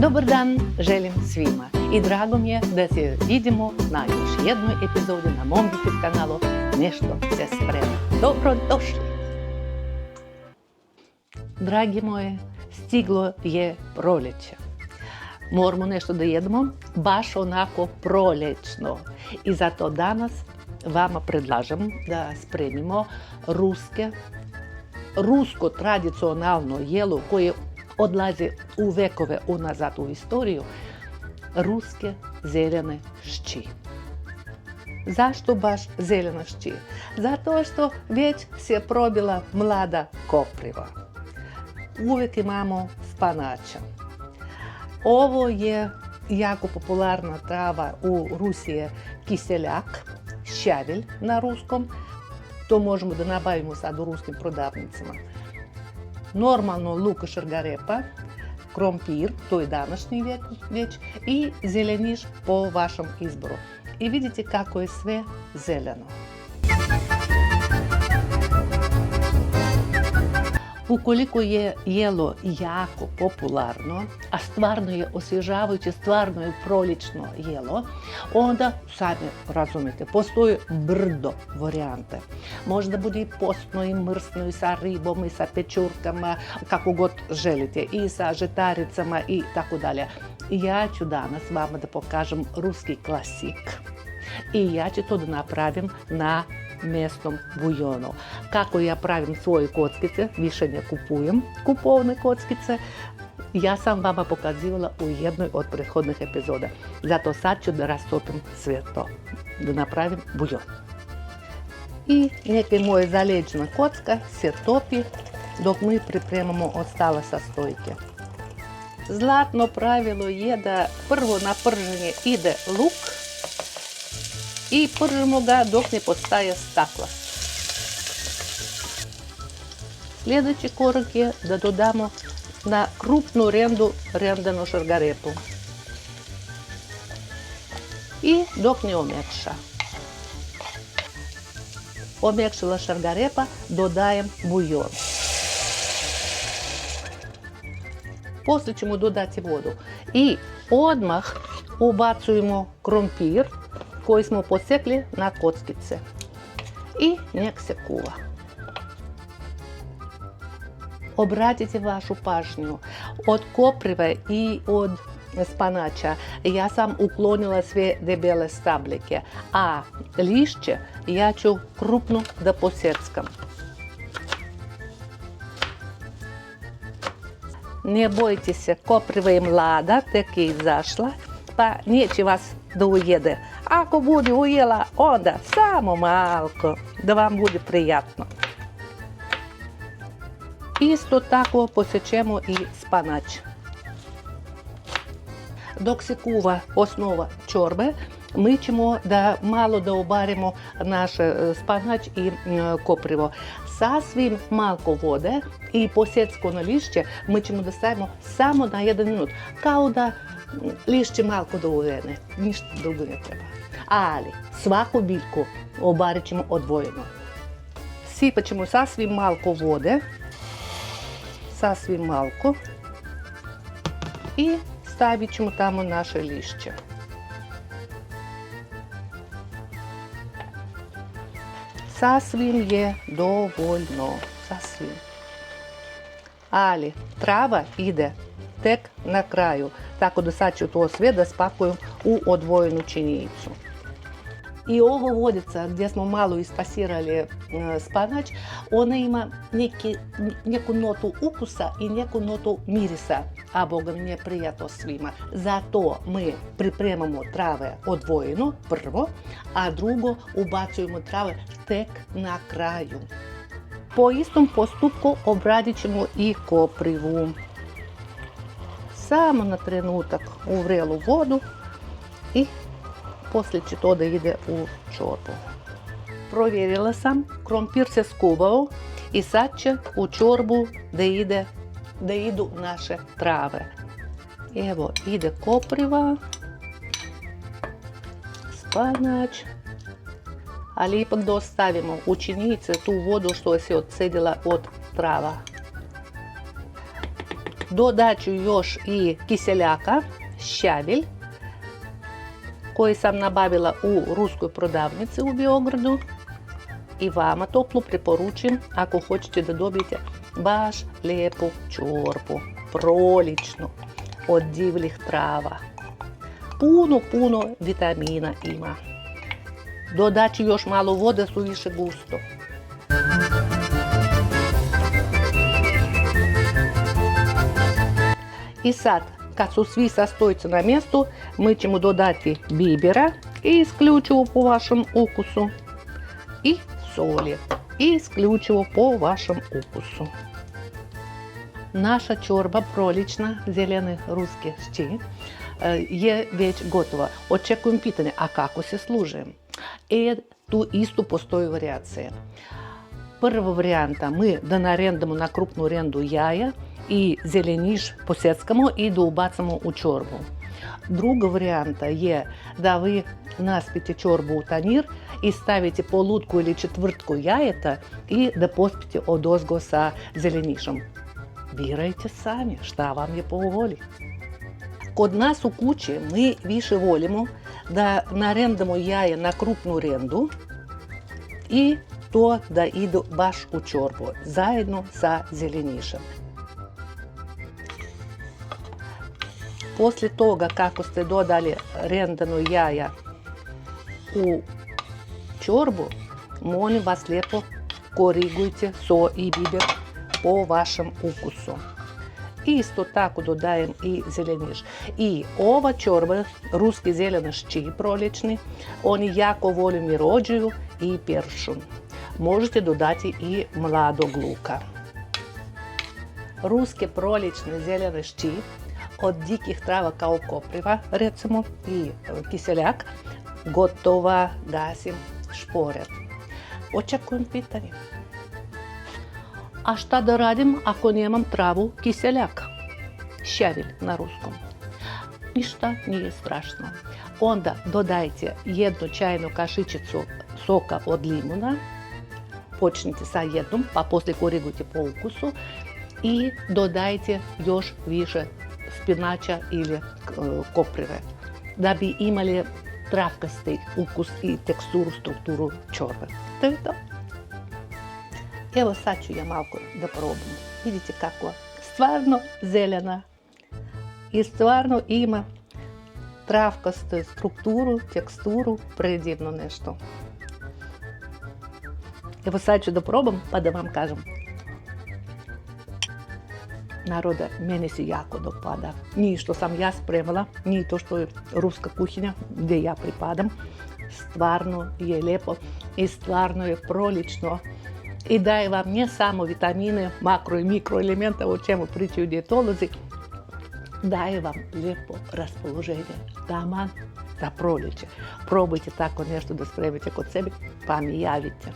Dobar dan želim svima i drago mi je da se vidimo na još jednoj epizodi na mom YouTube kanalu Nešto se sprema. Dobrodošli! Dragi moji, stiglo je proljeće. Moramo nešto da jedemo, baš onako prolječno. I zato danas vama predlažem da spremimo rusko tradicionalno jelo koje odlazi u vekove unazad u istoriju, ruske zeljene šči. Zašto baš zeljena šči? Zato što već se probila mlada kopriva. Uvijek imamo spanača. Ovo je jako popularna trava u Rusiji, kiseljak, šavelj na ruskom. To možemo da nabavimo sad u ruskim prodavnicama. Normalno luk, šargarepa, krompir, to je današnji već, i zeleniš po vašem izboru. I vidite kako je sve zeleno. Ukoliko je jelo jako popularno, a stvarno je osvježavajuće, stvarno je prolječno jelo, onda, sami razumete, postoji brdo varijante. Možda bude i postno, i mrsno, i sa ribom, i sa pečurkama, kako god želite, i sa žetaricama i tako dalje. Ja ću danas vama da pokažem ruski klasik. I ja ću to da napravim na mesnom bujonu. Kako ja pravim svoje kockice, više ne kupujem kupovne kockice, ja sam vama pokazivala u jednoj od prethodnih epizoda. Zato sad ću da rastopim sve to, da napravim bujon. I neka moja zaleđena kocka se topi dok mi pripremamo ostala sastojke. Zlatno pravilo je da prvo na prženje ide luk i pržimo ga dok ne postaje staklast. Sljedeći korak je da dodamo na krupnu rendu rendanu šargarepu. I dok ne omekša. Omekšala šargarepa, dodajem bujon. Poslije ćemo dodati vodu. I odmah ubacujemo krompir koji smo posekli na kockice. I nek se kuva. Obratite vašu pažnju. Od koprive i od spanača ja sam uklonila sve debele stabljike, a lišće ja ću krupno da poseckam. Ne bojte se, kopriva je mlada, tek je izašla, pa neće vas da ujede. Ako bude ujela, onda samo malko, da vam bude prijatno. Isto tako posjećemo i spanač. Dok se kuva osnova čorbe, mi ćemo da malo da obarimo naš spanač i koprivo. Sasvim malko vode i posjeckano lišće mi ćemo da stavimo samo na 1 minut, kao da lišće malko da uvene, ništa drugo ne treba. Ali svaku biljku obarit ćemo odvojeno. Sipat ćemo sasvim malko vode, sasvim malko, i stavit ćemo tamo naše lišće. Sasvim je dovoljno, sasvim. Ali trava ide tek na kraju, tako da sad ću to sve da spakujem u odvojenu činjenicu. I ovo vodica gdje smo malo ispasirali spanač, ona ima neku notu ukusa i neku notu mirisa, a boga mi je prijatno svima. Zato mi pripremamo trave odvojeno prvo, a drugo ubacujemo trave tek na kraju. Po istom postupku obradit ćemo i koprivu. Samo na trenutak u vrelu vodu i poslije će to da ide u čorbu. Provjerila sam, krompir se skuvao i sad će u čorbu da idu naše trave. Evo, ide kopriva, spanač, ali ipak da ostavimo u činjenici tu vodu što se odcedila od trava. Dodat ću još i kiseljaka, šćavelj, koji sam nabavila u ruskoj prodavnici u Beogradu. I vama toplo preporučujem ako hoćete da dobijete baš lijepu čorbu, proličnu, od divljih trava. Puno vitamina ima. Dodat ću još malo vode, suviše gusto. I sad, kad su svi sastojci na mjestu, mi ćemo dodati bibera i isključivo po vašem ukusu. I soli i isključivo po vašem ukusu. Naša čorba prolična zelene ruske šči je već gotova. Očekujem pitanje, a kako se služe? Tu isto postoji varijacija. Prva varijanta, mi da narendamo na krupnu rendu jaja i zeleniš posjeckamo i da ubacamo u čorbu. Druga varijanta je da vi naspite čorbu u tanjir i stavite polutku ili četvrtku jajeta i da pospite odozgo sa zelenišom. Birajte sami šta vam je po volji. Kod nas u kući mi više volimo da narendamo jaje na krupnu rendu i to da idu baš u čorbu, zajedno sa zelenišem. Poslije toga kako ste dodali rendano jaja u čorbu, molim vas lijepo korigujte so i biber po vašem ukusu. Isto tako dodajem i zeleniš. I ova čorba, ruski zeleni šči prolječni, oni jako vole mirođiju i peršun. Možete dodati i mladog luka. Ruske prolječne zelene šči od dikih trava kao kopriva, recimo, i kiseljak, gotova, gasim špore. Očekujem pitanje. A šta da radim ako nemam travu kiseljaka? Šćavelj na ruskom. Ništa nije strašno. Onda dodajte jednu čajnu kašičicu soka od limuna. Počnite sa jednom, pa poslije korigujte po ukusu. I dodajte još više spinača ili koprive, da bi imali travkasti ukus i teksturu, strukturu čorbe. To je to. Evo sad ću ja malo da probam. Vidite kako stvarno zeljena i stvarno ima travkastu strukturu, teksturu, predivno nešto. Evo sad ću da probam pa da vam kažem. Narode, meni se jako dopada. Nije što sam ja spremala, nije to što je ruska kuhinja gdje ja pripadam. Stvarno je lijepo i stvarno je prolično. I daje vam ne samo vitamine, makro i mikroelemente, o čemu pričaju dijetolozi, daje vam lijepo raspoloženje, taman za proljeće. Probajte tako nešto da spremite kod sebe, pa mi javite.